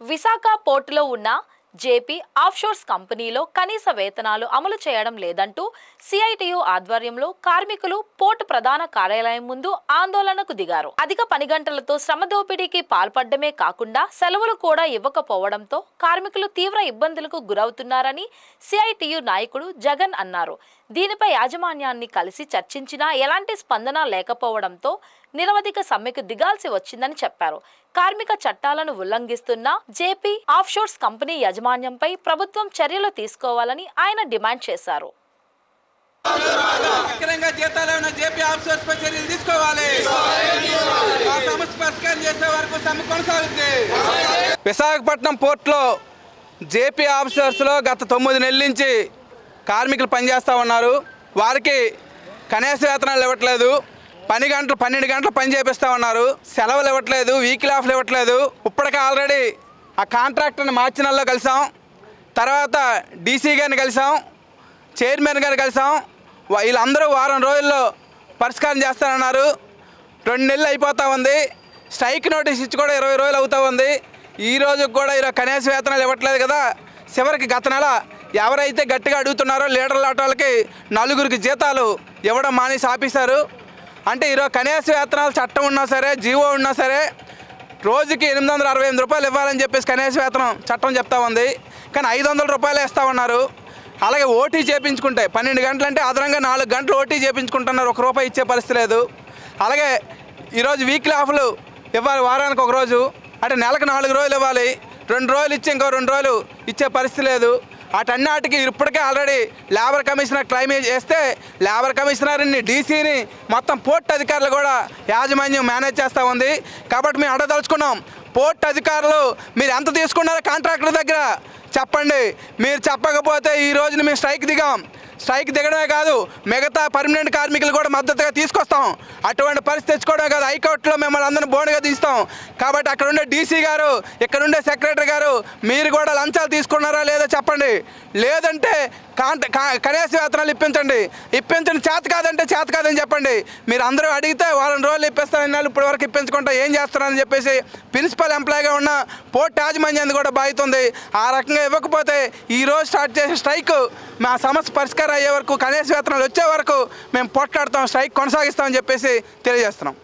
విశాఖ పోర్టులో ఉన్న జేపీ ఆఫ్షోర్స్ కంపెనీలో కనీస వేతనాలు అమలు చేయడం లేదంటూ సిఐటియు ఆధ్వర్యంలో కార్మికులు పోర్టు ప్రధాన కార్యాలయం ముందు ఆందోళనకు దిగారు. అధిక పని గంటలతో శ్రమ దోపిడీకి పాల్పడమే కాకుండా సెలవులు కూడా ఇవ్వకపోవడంతో కార్మికులు తీవ్ర ఇబ్బందులకు గురవుతున్నారని సిఐటియు నాయకుడు జగన్ అన్నారు. దీనిపై యాజమాన్యాన్ని కలిసి చర్చించినా ఎలాంటి స్పందన లేకపోవడంతో నిరవధిక సమ్మెకు దిగాల్సి వచ్చిందని చెప్పారు. కార్మిక చట్టాలను ఉల్లంఘిస్తున్న జేపీ ఆఫ్షోర్స్ కంపెనీ యాజమాన్యంపై ప్రభుత్వం చర్యలు తీసుకోవాలని ఆయన డిమాండ్ చేశారు. విశాఖపట్నం పోర్టులో జేపీ ఆఫీసర్స్లో గత 9 నెలల నుంచి కార్మికులు పనిచేస్తూ ఉన్నారు. వారికి కనీస వేతనాలు ఇవ్వట్లేదు. 12 గంటలు పని చేపిస్తూ ఉన్నారు. సెలవులు ఇవ్వట్లేదు, వీక్లీ ఆఫ్లు ఇవ్వట్లేదు. ఇప్పటికే ఆల్రెడీ ఆ కాంట్రాక్టర్ని మార్చి నెలలో కలిసాం, తర్వాత డీసీ గారిని కలిసాం, చైర్మన్ గారిని కలిసాం. వీళ్ళందరూ వారం రోజుల్లో పరిష్కారం చేస్తానన్నారు. 2 నెలలు అయిపోతూ ఉంది. స్ట్రైక్ నోటీస్ ఇచ్చి కూడా 20 రోజులు అవుతూ ఉంది. ఈ రోజు కూడా కనీస వేతనాలు ఇవ్వట్లేదు కదా. చివరికి గత నెల ఎవరైతే గట్టిగా అడుగుతున్నారో లీడర్ల ఆటోలకి 4 జీతాలు ఇవ్వడం మానేసి ఆపేశారు. అంటే ఈరోజు కనీస వేతనాలు చట్టం ఉన్నా సరే, జీవో ఉన్నా సరే రోజుకి 868 రూపాయలు ఇవ్వాలని చెప్పేసి కనీస వేతనం చట్టం చెప్తా ఉంది. కానీ 500 రూపాయలు ఇస్తూ ఉన్నారు. అలాగే ఓటీ చేయించుకుంటే 12 గంటలు అంటే అదనంగా 4 గంటలు ఓటీ చేయించుకుంటున్నారు. 1 రూపాయి ఇచ్చే పరిస్థితి లేదు. అలాగే ఈరోజు వీక్లీ ఆఫ్లు ఇవ్వాలి, వారానికి 1 రోజు, అంటే నెలకు 4 రోజులు ఇవ్వాలి. 2 రోజులు ఇచ్చి ఇంకో 2 రోజులు ఇచ్చే పరిస్థితి లేదు. వాటన్నిటికి ఇప్పటికే ఆల్రెడీ లేబర్ కమిషనర్ క్లెయిమ్ చేస్తే లేబర్ కమిషనర్ని, డీసీని, మొత్తం పోర్ట్ అధికారులు కూడా యాజమాన్యం మేనేజ్ చేస్తూ ఉంది. కాబట్టి మేము అడగదలుచుకున్నాం, పోర్ట్ అధికారులు మీరు ఎంత తీసుకున్నారో కాంట్రాక్టర్ దగ్గర చెప్పండి. మీరు చెప్పకపోతే ఈ రోజున మేము స్ట్రైక్ దిగాం. స్ట్రైక్ దిగడమే కాదు, మిగతా పర్మనెంట్ కార్మికులు కూడా మద్దతుగా తీసుకొస్తాం. అటువంటి పరిస్థితి తెచ్చుకోవడమే కాదు, హైకోర్టులో మిమ్మల్ని అందరినీ బోర్డుగా తీస్తాం. కాబట్టి అక్కడ ఉండే డీసీ గారు, ఇక్కడ ఉండే సెక్రటరీ గారు మీరు కూడా లంచాలు తీసుకున్నారా లేదో చెప్పండి. లేదంటే కనీస వేతనాలు ఇప్పించండి. చేత కాదని చెప్పండి. మీరు అందరూ అడిగితే వారం రోజులు ఇప్పిస్తారన్నారు, ఇప్పటి వరకు ఇప్పించకుండా ఏం చేస్తున్నారని చెప్పేసి ప్రిన్సిపల్ ఎంప్లాయీగా ఉన్న పోర్ట్ యాజమాన్యాన్ని కూడా బాధితుంది. ఆ రకంగా ఇవ్వకపోతే ఈరోజు స్టార్ట్ చేసే స్ట్రైక్ మా సమస్య పరిష్కారం అయ్యే వరకు, కనీస వేతనాలు వచ్చే వరకు మేము పోట్లాడతాం, స్ట్రైక్ కొనసాగిస్తామని చెప్పేసి తెలియజేస్తున్నాం.